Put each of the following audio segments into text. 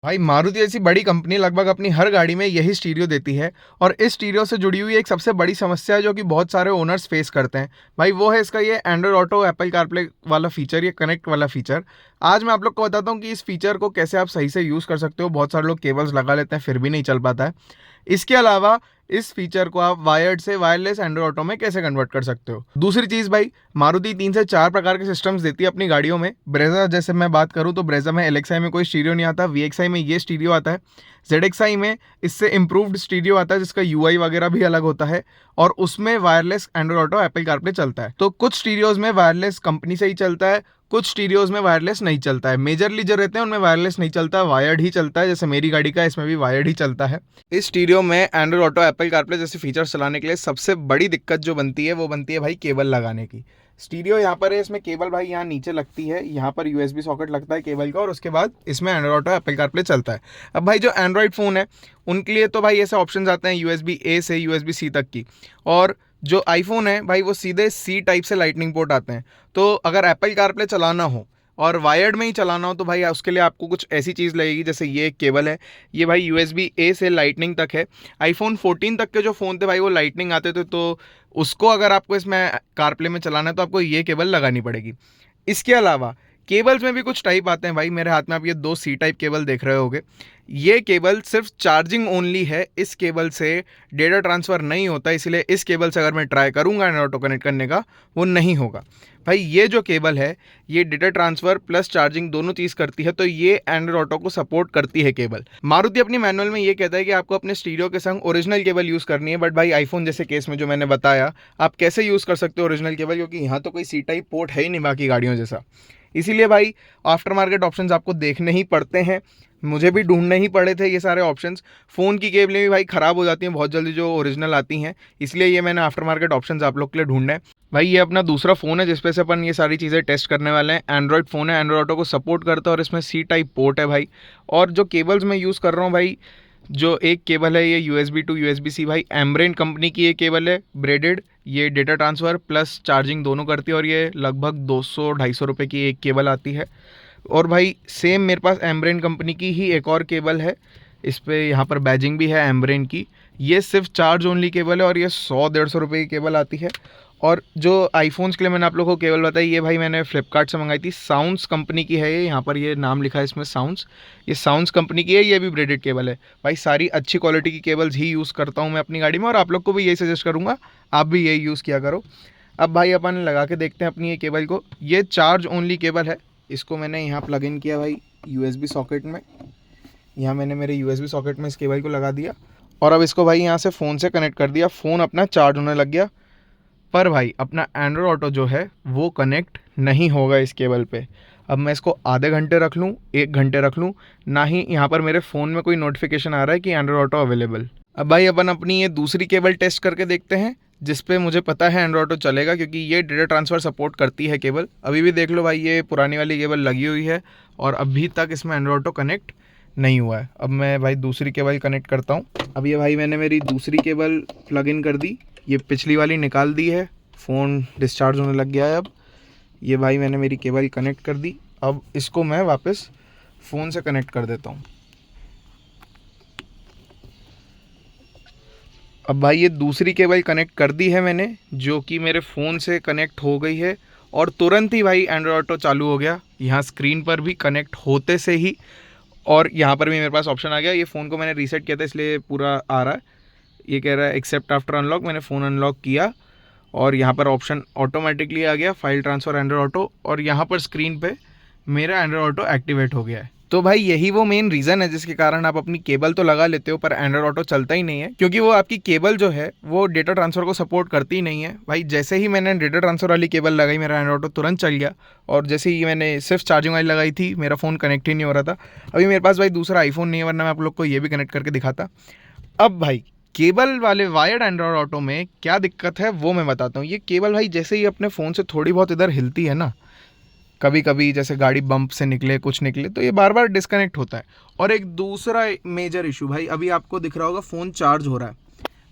भाई मारुति जैसी बड़ी कंपनी लगभग अपनी हर गाड़ी में यही स्टीरियो देती है और इस स्टीरियो से जुड़ी हुई एक सबसे बड़ी समस्या है जो कि बहुत सारे ओनर्स फेस करते हैं भाई, वो है इसका ये एंड्रॉयड ऑटो एप्पल कारप्ले वाला फीचर, ये कनेक्ट वाला फीचर। आज मैं आप लोग को बताता हूँ कि इस फीचर को कैसे आप सही से यूज़ कर सकते हो। बहुत सारे लोग केबल्स लगा लेते हैं फिर भी नहीं चल पाता है। इसके अलावा इस फीचर को आप वायर्ड से वायरलेस एंड्रॉयड ऑटो में कैसे कन्वर्ट कर सकते हो। दूसरी चीज़ भाई, मारुति 3 से 4 प्रकार के सिस्टम्स देती है अपनी गाड़ियों में। ब्रेजा जैसे मैं बात करूँ तो ब्रेजा में एलएक्सआई में कोई स्टीरियो नहीं आता, वीएक्सआई में ये स्टीरियो आता है, जेडएक्सआई में इससे इम्प्रूव्ड स्टीरियो आता है जिसका यूआई वगैरह भी अलग होता है और उसमें wireless Android auto Apple CarPlay चलता है। तो कुछ स्टीरियोज में वायरलेस कंपनी से ही चलता है, कुछ स्टीरियोज में वायरलेस नहीं चलता है। मेजरली जो रहते हैं उनमें वायरलेस नहीं चलता, वायर्ड ही चलता है। जैसे मेरी गाड़ी का इसमें भी वायर्ड ही चलता है। इस स्टीरियो में एंड्रॉयड ऑटो एप्पल कारप्ले जैसे फीचर्स चलाने के लिए सबसे बड़ी दिक्कत जो बनती है वो बनती है भाई केबल लगाने की। स्टीरियो यहाँ पर है, इसमें केबल भाई यहाँ नीचे लगती है, यहाँ पर यूएसबी सॉकेट लगता है केबल का और उसके बाद इसमें एंड्रॉयड ऑटो एप्पल कारप्ले चलता है। अब भाई जो एंड्रॉयड फ़ोन है उनके लिए तो भाई ऐसे ऑप्शन आते हैं यूएसबी ए से यूएसबी सी तक की, और जो आईफोन है भाई वो सीधे सी टाइप से लाइटनिंग पोर्ट आते हैं। तो अगर एप्पल कारप्ले चलाना हो और वायर्ड में ही चलाना हो तो भाई उसके लिए आपको कुछ ऐसी चीज़ लगेगी। जैसे ये एक केबल है, ये भाई यूएसबी ए से लाइटनिंग तक है। आईफोन 14 तक के जो फ़ोन थे भाई वो लाइटनिंग आते थे, तो उसको अगर आपको इसमें कारप्ले में चलाना है तो आपको ये केबल लगानी पड़ेगी। इसके अलावा केबल्स में भी कुछ टाइप आते हैं भाई। मेरे हाथ में आप ये 2 सी टाइप केबल देख रहे होगे, ये केबल सिर्फ चार्जिंग ओनली है। इस केबल से डेटा ट्रांसफ़र नहीं होता, इसलिए इस केबल से अगर मैं ट्राई करूंगा एंड्रॉयड ऑटो कनेक्ट करने का वो नहीं होगा। भाई ये जो केबल है ये डेटा ट्रांसफ़र प्लस चार्जिंग दोनों चीज़ करती है, तो ये एंड्रॉयड ऑटो को सपोर्ट करती है केबल। मारुति अपनी मैनुअल में ये कहता है कि आपको अपने स्टीरियो के संग ओरिजिनल केबल यूज़ करनी है, बट भाई आईफोन जैसे केस में जो मैंने बताया आप कैसे यूज़ कर सकते हो ओरिजिनल केबल, क्योंकि यहाँ तो कोई सी टाइप पोर्ट है ही नहीं बाकी गाड़ियों जैसा। इसीलिए भाई आफ्टर मार्केट ऑप्शंस आपको देखने ही पड़ते हैं। मुझे भी ढूंढने ही पड़े थे ये सारे ऑप्शंस। फ़ोन की केबलें भी भाई ख़राब हो जाती हैं बहुत जल्दी जो ओरिजिनल आती हैं, इसलिए ये मैंने आफ्टर मार्केट ऑप्शंस आप लोग के लिए ढूंढने हैं। भाई ये अपना दूसरा फ़ोन है जिस पे से अपन ये सारी चीज़ें टेस्ट करने वाले हैं। एंड्रॉयड फ़ोन है, एंड्रॉयड ऑटो को सपोर्ट करता है और इसमें सी टाइप पोर्ट है भाई। और जो केबल्स मैं यूज़ कर रहा हूँ भाई, जो एक केबल है ये USB टू USB-C भाई एम्ब्रेन कंपनी की ये केबल है, ब्रेडेड। ये डेटा ट्रांसफ़र प्लस चार्जिंग दोनों करती है और ये लगभग 200-250 रुपये की एक केबल आती है। और भाई सेम मेरे पास एम्ब्रेन कंपनी की ही एक और केबल है, इस पे यहाँ पर बैजिंग भी है एम्ब्रेन की। ये सिर्फ चार्ज ओनली केबल है और ये 100-150 रुपये की केबल आती है। और जो आईफोन्स के लिए मैंने आप लोगों को केबल बताई ये भाई मैंने फ्लिपकार्ट से मंगाई थी, साउंड्स कंपनी की है ये। यहाँ पर ये नाम लिखा है इसमें साउंड्स, ये साउंड्स कंपनी की है, ये भी ब्रेडेड केबल है। भाई सारी अच्छी क्वालिटी की केबल्स ही यूज़ करता हूँ मैं अपनी गाड़ी में और आप लोग को भी यही सजेस्ट करूँगा, आप भी यही यूज़ किया करो। अब भाई अपन लगा के देखते हैं अपनी ये केबल को। ये चार्ज ओनली केबल है, इसको मैंने यहाँ प्लग इन किया भाई USB सॉकेट में। यहाँ मैंने मेरे USB सॉकेट में इस केबल को लगा दिया और अब इसको भाई यहाँ से फ़ोन से कनेक्ट कर दिया। फ़ोन अपना चार्ज होने लग गया, पर भाई अपना एंड्रॉयड ऑटो जो है वो कनेक्ट नहीं होगा इस केबल पे। अब मैं इसको आधे घंटे रख लूँ, 1 घंटे रख लूँ, ना ही यहाँ पर मेरे फ़ोन में कोई नोटिफिकेशन आ रहा है कि एंड्रॉयड ऑटो अवेलेबल। अब भाई अपन अपनी ये दूसरी केबल टेस्ट करके देखते हैं जिस पे मुझे पता है एंड्रॉयड ऑटो चलेगा, क्योंकि ये डेटा ट्रांसफ़र सपोर्ट करती है केबल। अभी भी देख लो भाई ये पुरानी वाली केबल लगी हुई है और अभी तक इसमें एंड्रॉयड ऑटो कनेक्ट नहीं हुआ है। अब मैं भाई दूसरी केबल कनेक्ट करता हूँ। अब ये भाई मैंने मेरी दूसरी केबल प्लग इन कर दी, ये पिछली वाली निकाल दी है, फ़ोन डिस्चार्ज होने लग गया है। अब ये भाई मैंने मेरी केबल कनेक्ट कर दी, अब इसको मैं वापस फ़ोन से कनेक्ट कर देता हूँ। अब भाई ये दूसरी केबल कनेक्ट कर दी है मैंने, जो कि मेरे फ़ोन से कनेक्ट हो गई है और तुरंत ही भाई एंड्रॉयड ऑटो चालू हो गया, यहाँ स्क्रीन पर भी कनेक्ट होते से ही। और यहाँ पर भी मेरे पास ऑप्शन आ गया, ये फ़ोन को मैंने रीसेट किया था इसलिए पूरा आ रहा है। ये कह रहा है एक्सेप्ट आफ्टर अनलॉक, मैंने फ़ोन अनलॉक किया और यहाँ पर ऑप्शन ऑटोमेटिकली आ गया फाइल ट्रांसफ़र एंड्रॉयड ऑटो, और यहाँ पर स्क्रीन पे मेरा एंड्रॉयड ऑटो एक्टिवेट हो गया है। तो भाई यही वो मेन रीज़न है जिसके कारण आप अपनी केबल तो लगा लेते हो पर एंड्रॉयड ऑटो चलता ही नहीं है, क्योंकि वो आपकी केबल जो है वो डेटा ट्रांसफ़र को सपोर्ट करती ही नहीं है। भाई जैसे ही मैंने डेटा ट्रांसफ़र वाली केबल लगाई मेरा एंड्रॉयड ऑटो तुरंत चल गया, और जैसे ही मैंने सिर्फ चार्जिंग वाली लगाई थी मेरा फ़ोन कनेक्ट ही नहीं हो रहा था। अभी मेरे पास भाई दूसरा आईफोन नहीं है, वरना मैं आप लोग को ये भी कनेक्ट करके दिखाता। अब भाई केबल वाले वायर्ड एंड्रॉयड ऑटो में क्या दिक्कत है वो मैं बताता हूँ। ये केबल भाई जैसे ही अपने फ़ोन से थोड़ी बहुत इधर हिलती है ना, कभी कभी जैसे गाड़ी बम्प से निकले कुछ निकले तो ये बार बार डिस्कनेक्ट होता है। और एक दूसरा मेजर इशू भाई, अभी आपको दिख रहा होगा फ़ोन चार्ज हो रहा है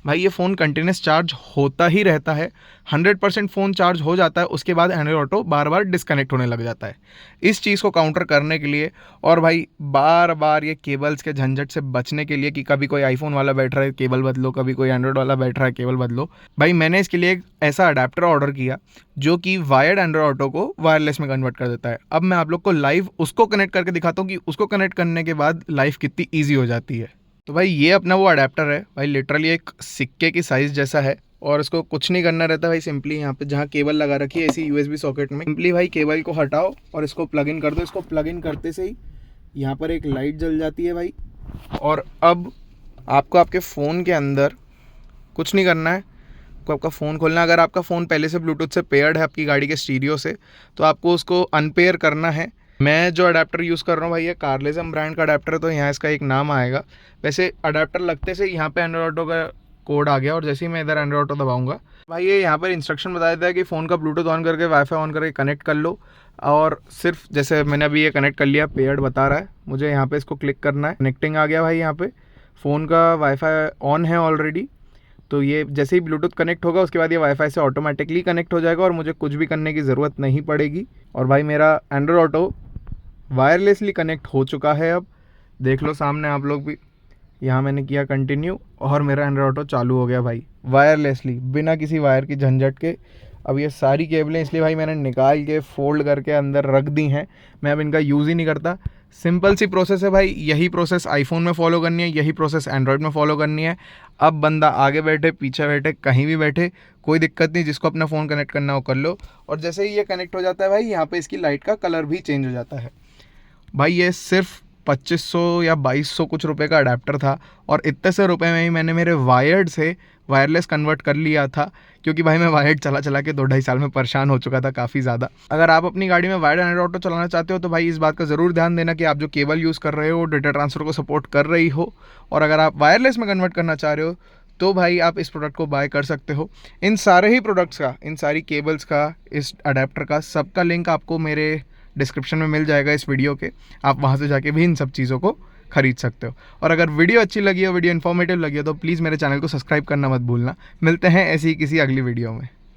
भाई ये फ़ोन कंटिन्यूस चार्ज होता ही रहता है, 100% फ़ोन चार्ज हो जाता है, उसके बाद एंड्रॉयड ऑटो बार बार डिस्कनेक्ट होने लग जाता है। इस चीज़ को काउंटर करने के लिए और भाई बार बार ये केबल्स के झंझट से बचने के लिए कि कभी कोई आईफोन वाला बैठ रहा है केबल बदलो, कभी कोई एंड्रॉयड वाला बैठ रहा है केबल बदलो, भाई मैंने इसके लिए एक ऐसा अडेप्टर ऑर्डर किया जो कि वायर्ड एंड्रॉयड ऑटो को वायरलेस में कन्वर्ट कर देता है। अब मैं आप लोग को लाइव उसको कनेक्ट करके दिखाता हूँ कि उसको कनेक्ट करने के बाद लाइफ कितनी ईजी हो जाती है। तो भाई ये अपना वो अडेप्टर है, भाई लिटरली एक सिक्के की साइज़ जैसा है और इसको कुछ नहीं करना रहता भाई, सिंपली यहाँ पे जहाँ केबल लगा रखी है इसी यूएसबी सॉकेट में सिंपली भाई केबल को हटाओ और इसको प्लग इन कर दो। इसको प्लग इन करते से ही यहाँ पर एक लाइट जल जाती है भाई। और अब आपको आपके फ़ोन के अंदर कुछ नहीं करना है, आपको आपका फ़ोन खोलना है। अगर आपका फ़ोन पहले से ब्लूटूथ से पेयर्ड है आपकी गाड़ी के स्टीरियो से, तो आपको उसको अनपेयर करना है। मैं जो अडेप्टर यूज़ कर रहा हूँ भाई ये कार्लेजम ब्रांड का अडेप्टर है, तो यहाँ इसका एक नाम आएगा। वैसे अडेप्टर लगते से यहाँ पे एंड्रॉयड ऑटो का कोड आ गया और जैसे ही मैं इधर एंड्रॉयड ऑटो दबाऊंगा भाई ये यहाँ पर इंस्ट्रक्शन बता देता है कि फ़ोन का ब्लूटूथ ऑन करके वाईफाई ऑन करके कनेक्ट कर लो। और सिर्फ जैसे मैंने अभी ये कनेक्ट कर लिया, पेयर्ड बता रहा है, मुझे यहाँ पर इसको क्लिक करना है। कनेक्टिंग आ गया भाई, यहाँ पर फ़ोन का वाईफाई ऑन है ऑलरेडी। तो ये जैसे ही ब्लूटूथ कनेक्ट होगा उसके बाद ये वाईफाई से ऑटोमेटिकली कनेक्ट हो जाएगा और मुझे कुछ भी करने की ज़रूरत नहीं पड़ेगी। और भाई मेरा एंड्रॉयड ऑटो वायरलेसली कनेक्ट हो चुका है। अब देख लो सामने आप लोग भी, यहाँ मैंने किया कंटिन्यू और मेरा एंड्रॉयड ऑटो चालू हो गया भाई वायरलेसली, बिना किसी वायर की झंझट के। अब ये सारी केबलें इसलिए भाई मैंने निकाल के फोल्ड करके अंदर रख दी हैं, मैं अब इनका यूज़ ही नहीं करता। सिंपल सी प्रोसेस है भाई, यही प्रोसेस आईफोन में फॉलो करनी है, यही प्रोसेस एंड्रॉयड में फॉलो करनी है। अब बंदा आगे बैठे पीछे बैठे कहीं भी बैठे कोई दिक्कत नहीं, जिसको अपना फ़ोन कनेक्ट करना हो कर लो। और जैसे ही ये कनेक्ट हो जाता है भाई यहाँ पे इसकी लाइट का कलर भी चेंज हो जाता है। भाई ये सिर्फ 2500 या 2200 कुछ रुपए का अडेप्टर था और इतने से रुपए में ही मैंने मेरे वायर्ड से वायरलेस कन्वर्ट कर लिया था, क्योंकि भाई मैं वायर्ड चला चला के 2-2.5 साल में परेशान हो चुका था काफ़ी ज़्यादा। अगर आप अपनी गाड़ी में वायर्ड एंड्रॉयड ऑटो चलाना चाहते हो तो भाई इस बात का ज़रूर ध्यान देना कि आप जो केबल यूज़ कर रहे हो डेटा ट्रांसफ़र को सपोर्ट कर रही हो। और अगर आप वायरलेस में कन्वर्ट करना चाह रहे हो तो भाई आप इस प्रोडक्ट को बाय कर सकते हो। इन सारे ही प्रोडक्ट्स का, इन सारी केबल्स का, इस अडेप्टर का, सबका लिंक आपको मेरे डिस्क्रिप्शन में मिल जाएगा इस वीडियो के। आप वहाँ से जाके भी इन सब चीज़ों को खरीद सकते हो। और अगर वीडियो अच्छी लगी हो, वीडियो इन्फॉर्मेटिव लगी हो तो प्लीज़ मेरे चैनल को सब्सक्राइब करना मत भूलना। मिलते हैं ऐसी ही किसी अगली वीडियो में।